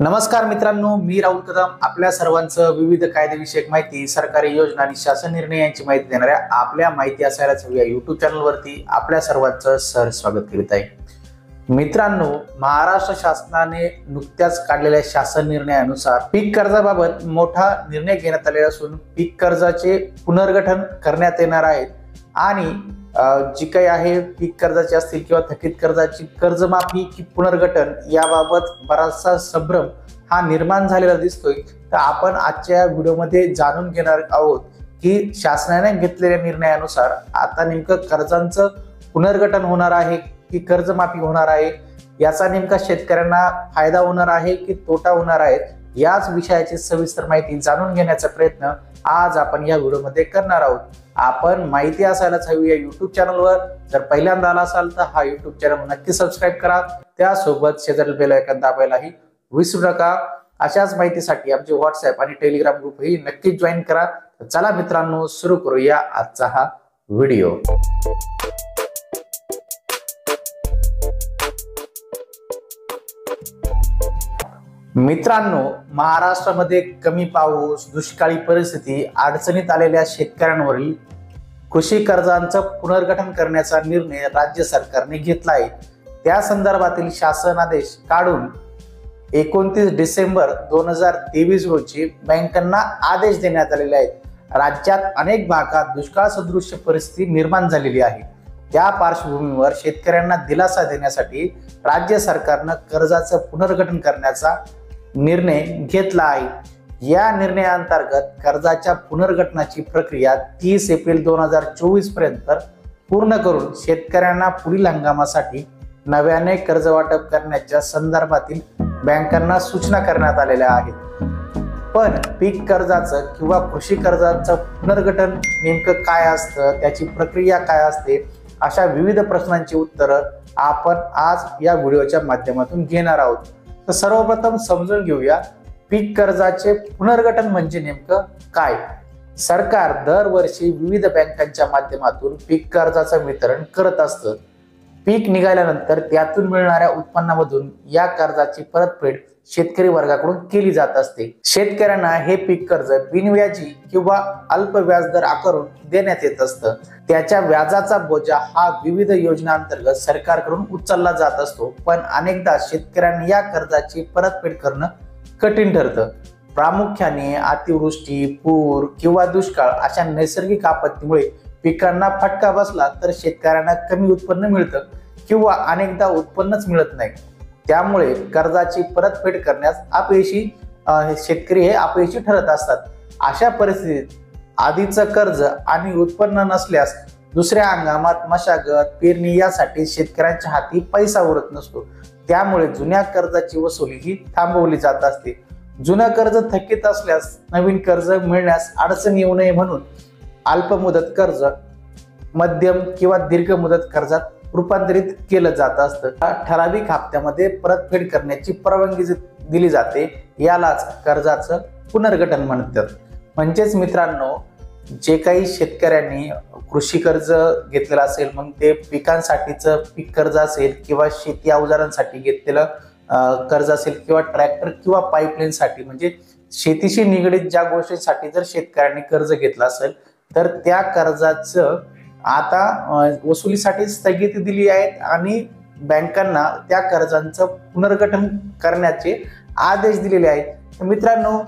नमस्कार मित्रांनो, मी राहुल कदम आपल्या सर्वांचं विविध कायदेविषयक माहिती, सरकारी योजना आणि शासन निर्णय यांची माहिती देणाऱ्या आपल्या माहिती असायलाच हवी या युट्यूब चॅनलवरती आपल्या सर्वांचं सहर्ष स्वागत करीत आहे। मित्रांनो, महाराष्ट्र शासनाने नुकत्याच काढलेल्या शासन निर्णयानुसार पीक कर्जाबाबत मोठा निर्णय घेण्यात आलेला असून पीक कर्जाचे पुनर्गठन करण्यात येणार आहे आणि जी काही आहे पीक कर्जाची असतील किंवा थकीत कर्जाची कर्जमाफी की पुनर्गठन याबाबत बराचसा संभ्रम हा निर्माण झालेला दिसतोय। तर आपण आजच्या व्हिडिओमध्ये जाणून घेणार आहोत की शासनाने घेतलेल्या निर्णयानुसार आता नेमकं कर्जांचं पुनर्गठन होणार आहे की कर्जमाफी होणार आहे, याचा नेमका शेतकऱ्यांना फायदा होणार आहे की तोटा होणार आहे, याच विषयाची सविस्तर माहिती जाणून घेण्याचा प्रयत्न आज आपण या व्हिडिओमध्ये करणार आहोत। आपण माहिती असायलाच हवी या युट्यूब चॅनलवर जर पहिल्यांदा आला असाल तर हा युट्यूब चॅनल नक्की सबस्क्राईब करा, त्यासोबत शेजारील बेल आयकॉन दाबायलाही विसरू नका। अशाच माहितीसाठी आमचे व्हॉट्सअप आणि टेलिग्राम ग्रुप ही नक्की जॉईन करा। चला मित्रांनो, सुरू करूया आजचा हा व्हिडिओ। मित्रांनो, महाराष्ट्रामध्ये कमी पाऊस, दुष्काळी परिस्थिती, अडचणीत आलेल्या शेतकऱ्यांवरील कृषी कर्जांचं पुनर्गठन करण्याचा निर्णय राज्य सरकारने घेतला आहे। त्या संदर्भातील शासन आदेश काढून 29 डिसेंबर 2023 रोजी बँकांना आदेश देण्यात आलेले आहेत। राज्यात अनेक भागात दुष्काळ सदृश्य परिस्थिती निर्माण झालेली आहे। त्या पार्श्वभूमीवर शेतकऱ्यांना दिलासा देण्यासाठी राज्य सरकारनं कर्जाचं पुनर्गठन करण्याचा निर्णय घेतला आहे। या निर्णयाअंतर्गत कर्जाच्या पुनर्गठनाची प्रक्रिया 30 एप्रिल 2024 पर्यंत पूर्ण करून शेतकऱ्यांना पुढील हंगामासाठी नव्याने कर्ज वाटप करण्याच्या संदर्भातील बँकांना सूचना करण्यात आलेल्या आहेत। पण पीक कर्जाचं किंवा कृषी कर्जाचं पुनर्गठन नेमकं काय असतं, त्याची प्रक्रिया काय असते, अशा विविध प्रश्नांची उत्तरं आपण आज या व्हिडिओच्या माध्यमातून घेणार आहोत। तर सर्वप्रथम समजून घेऊया पीक कर्जाचे पुनर्गठन म्हणजे नेमकं काय। सरकार दरवर्षी विविध बँकांच्या माध्यमातून पीक कर्जाचं वितरण करत असतं। पीक निघाल्यानंतर त्यातून मिळणाऱ्या उत्पन्नामधून या कर्जाची परतफेड शेतकरी वर्गाकडून केली जात असते। शेतकऱ्यांना हे पीक कर्ज बिनव्याजी किंवा अल्प व्याजदर आकारून देण्यात येत असतं। त्याच्या व्याजाचा बोजा हा विविध योजनांतर्गत सरकारकडून उचलला जात असतो, पण अनेकदा शेतकऱ्यांना या कर्जाची परतफेड करणं कठीण ठरतं। प्रामुख्याने अतिवृष्टी, पूर किंवा दुष्काळ अशा नैसर्गिक आपत्तीमुळे पिकांना फटका बसला तर शेतकऱ्यांना कमी उत्पन्न मिळतं किंवा अनेकदा उत्पन्नच मिळत नाही। त्यामुळे कर्जाची परतफेड करण्यास अपयशी शेतकरी हे अपयशी ठरत असतात। अशा परिस्थितीत आधीचं कर्ज आणि उत्पन्न नसल्यास दुसऱ्या हंगामात मशागत, पेरणी यासाठी शेतकऱ्यांच्या हाती पैसा उरत नसतो। त्यामुळे जुन्या कर्जाची वसुली ही थांबवली जात असते। जुनं कर्ज थकीत असल्यास नवीन कर्ज मिळण्यास अडचण येऊ नये म्हणून अल्पमुदत कर्ज मध्यम किंवा दीर्घ मुदत कर्जात रूपांतरित केलं जात असतं। ठराविक हप्त्यामध्ये परतफेड करण्याची परवानगी दिली जाते, यालाच कर्जाचं पुनर्गठन म्हणतात। म्हणजेच मित्रांनो, जे काही शेतकऱ्यांनी कृषी कर्ज घेतलेलं असेल, मग ते पिकांसाठीचं पीक कर्ज असेल किंवा शेती अवजारांसाठी घेतलेलं कर्ज असेल किंवा ट्रॅक्टर किंवा पाईपलाईन साठी म्हणजे शेतीशी निगडीत ज्या गोष्टींसाठी जर शेतकऱ्यांनी कर्ज घेतलं असेल तर त्या कर्जाचं आता वसुलीसाठी स्थगिती दिली आहे आणि बँकांना त्या कर्जांचं पुनर्गठन करण्याचे आदेश दिलेले आहेत। मित्रांनो,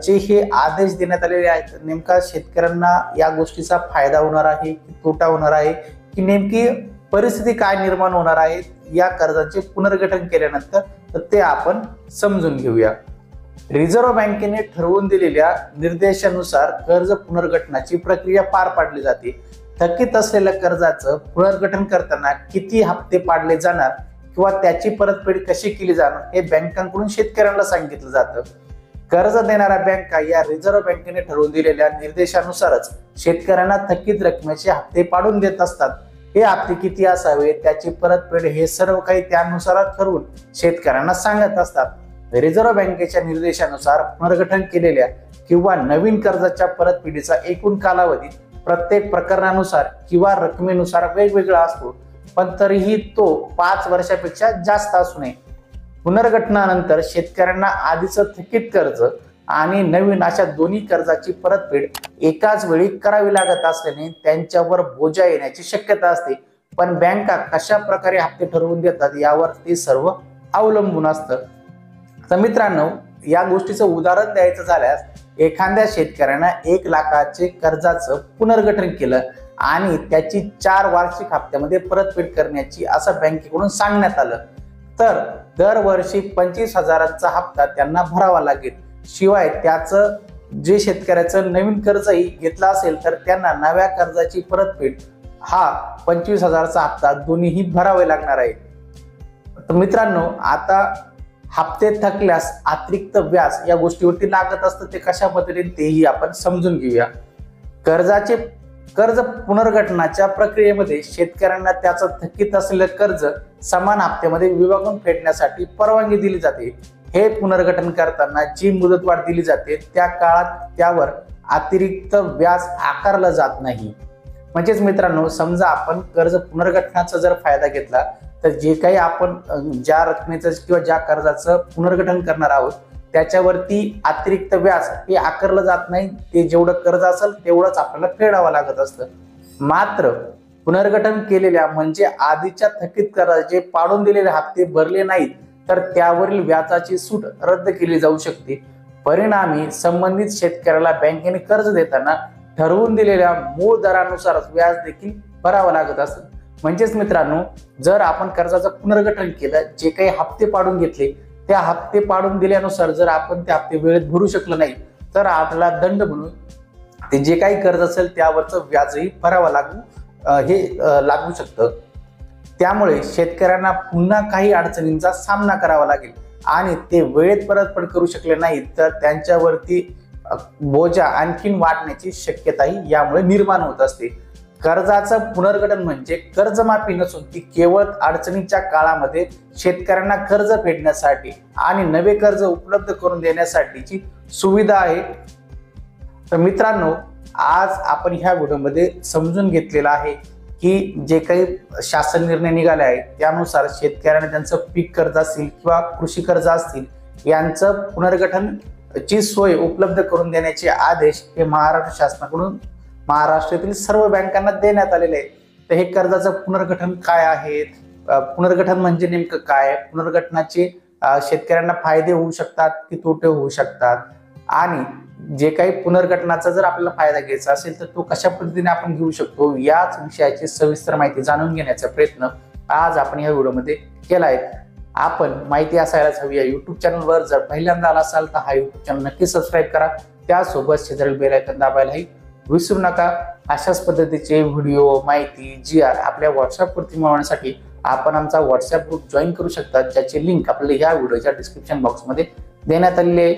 जे हे आदेश देण्यात आलेले आहेत नेमका शेतकऱ्यांना या गोष्टीचा फायदा होणार आहे की तोटा होणार आहे, की नेमकी परिस्थिती काय निर्माण होणार आहे या कर्जाचे पुनर्गठन केल्यानंतर, तर ते आपण समजून घेऊया। रिझर्व्ह बँकेने ठरवून दिलेल्या निर्देशानुसार कर्ज पुनर्गठनाची प्रक्रिया पार पाडली जाते। थकीत असलेल्या कर्जाचं पुनर्गठन करताना किती हप्ते पाडले जाणार किंवा त्याची परतफेड कशी केली जाणार हे बँकांकडून शेतकऱ्यांना सांगितलं जातं। कर्ज देणाऱ्या बँका या रिझर्व्ह बँकेने ठरवून दिलेल्या निर्देशानुसारच शेतकऱ्यांना थकीत रकमेचे हप्ते पाडून देत असतात। हे हप्ते किती असावे, त्याची परतफेड हे सर्व काही त्यानुसार ठरवून शेतकऱ्यांना सांगत असतात। रिझर्व्ह बँकेच्या निर्देशानुसार पुनर्गठन केलेल्या किंवा नवीन कर्जाच्या परतफेडीचा एकूण कालावधी प्रत्येक प्रकरणानुसार किंवा रकमेनुसार वेगवेगळा असतो, पण तरीही तो 5 वर्षापेक्षा जास्त असू नये। पुनर्गठनानंतर शेतकऱ्यांना आधीचं थकीत कर्ज आणि नवीन अशा दोन्ही कर्जाची परतफेड एकाच वेळी करावी लागत असल्याने त्यांच्यावर बोजा येण्याची शक्यता असते। पण बँका कशा प्रकारे हप्ते ठरवून देतात यावर ते सर्व अवलंबून असतं। तर मित्रांनो, या गोष्टीचं उदाहरण द्यायचं झाल्यास एखाद्या शेतकऱ्यानं 1 लाखाचे कर्जाचं पुनर्गठन केलं आणि त्याची 4 वार्षिक हप्त्यामध्ये परतफेड करण्याची असं बँकेकडून सांगण्यात आलं, तर दरवर्षी 25,000चा हप्ता त्यांना भरावा लागेल। शिवाय त्याचं जे शेतकऱ्याचं नवीन कर्जही घेतलं असेल तर त्यांना नव्या कर्जाची परतफेड हा 25,000चा हप्ता दोन्हीही भरावे लागणार आहे। तर मित्रांनो, आता हप्ते थकल्यास अतिरिक्त व्याज या गोष्टीवरती लागत असतं, ते कशा पद्धतीने तेही आपण समजून घेऊया। कर्ज पुनर्गठनाच्या प्रक्रियेमध्ये शेतकऱ्यांना त्याचं थकीत असलेलं कर्ज समान हप्त्यामध्ये विभागून फेडण्यासाठी परवानगी दिली जाते। हे पुनर्गठन करताना जी मुदतवाढ दिली जाते त्या काळात त्यावर अतिरिक्त व्याज आकारलं जात नाही। म्हणजेच मित्रांनो, समजा आपण कर्ज पुनर्गठनाचा जर फायदा घेतला तर जे काही आपण ज्या रकमेचं किंवा ज्या कर्जाचं पुनर्गठन करणार आहोत त्याच्यावरती अतिरिक्त व्याज हे आकारलं जात नाही। ते जेवढं कर्ज असेल तेवढंच आपल्याला फेडावं लागत असतं। मात्र पुनर्गठन केलेल्या म्हणजे आधीच्या थकीत कर्जाचे पाडून दिलेले हप्ते भरले नाहीत तर त्यावरील व्याजाची सूट रद्द केली जाऊ शकते। परिणामी संबंधित शेतकऱ्याला बँकेने कर्ज देताना ठरवून दिलेल्या मूळ दरानुसार व्याज देखील भरावं लागत असतं। म्हणजेच मित्रांनो, जर आपण कर्जाचं पुनर्गठन केलं, जे काही हप्ते पाडून घेतले त्या हप्ते पाडून दिल्यानुसार जर आपण ते हप्ते वेळेत भरू शकलो नाही तर आपल्याला दंड म्हणून ते जे काही कर्ज असेल त्यावरचं व्याजही भरावं लागू शकतं। त्यामुळे शेतकऱ्यांना पुन्हा काही अडचणींचा सामना करावा लागेल आणि ते वेळेत परतफेड करू शकले नाही तर त्यांच्यावरती बोजा आणखीन वाढण्याची शक्यताही यामुळे निर्माण होत असते। कर्जाचं पुनर्गठन म्हणजे कर्जमाफी नसून ती केवळ अडचणीच्या काळामध्ये शेतकऱ्यांना कर्ज फेडण्यासाठी आणि नवे कर्ज उपलब्ध करून देण्यासाठीची सुविधा आहे। तर मित्रांनो, आज आपण ह्या व्हिडिओमध्ये समजून घेतलेलं आहे की जे काही शासन निर्णय निघाले आहेत त्यानुसार शेतकऱ्यांना त्यांचं पीक कर्ज असतील किंवा कृषी कर्ज असतील यांचं पुनर्गठनची सोय उपलब्ध करून देण्याचे आदेश हे महाराष्ट्र शासनाकडून महाराष्ट्रातील सर्व बँकांना देण्यात आलेले आहे। तर हे कर्जाचं पुनर्गठन काय आहे, पुनर्गठन म्हणजे नेमकं काय, पुनर्गठनाचे शेतकऱ्यांना फायदे होऊ शकतात की तोटे होऊ शकतात, आणि जे काही पुनर्गठनाचा जर आपल्याला फायदा घ्यायचा असेल तर तो कशा पद्धतीने आपण घेऊ शकतो, याच विषयाची सविस्तर माहिती जाणून घेण्याचा प्रयत्न आज आपण या व्हिडिओमध्ये केला आहे। आपण माहिती असायलाच हवी या युट्यूब चॅनलवर जर पहिल्यांदा आला असाल तर हा युट्यूब चॅनल नक्की सबस्क्राईब करा। त्यासोबत शेजारील बेल आयकॉन दाबायलाही विसरू नका। अशाच पद्धतीचे व्हिडिओ, माहिती, GR आपल्या व्हॉट्सअपवरती मिळवण्यासाठी आपण आमचा व्हॉट्सअप ग्रुप जॉईन करू शकता, ज्याची लिंक आपल्याला या व्हिडिओच्या डिस्क्रिप्शन बॉक्समध्ये देण्यात आलेली आहे।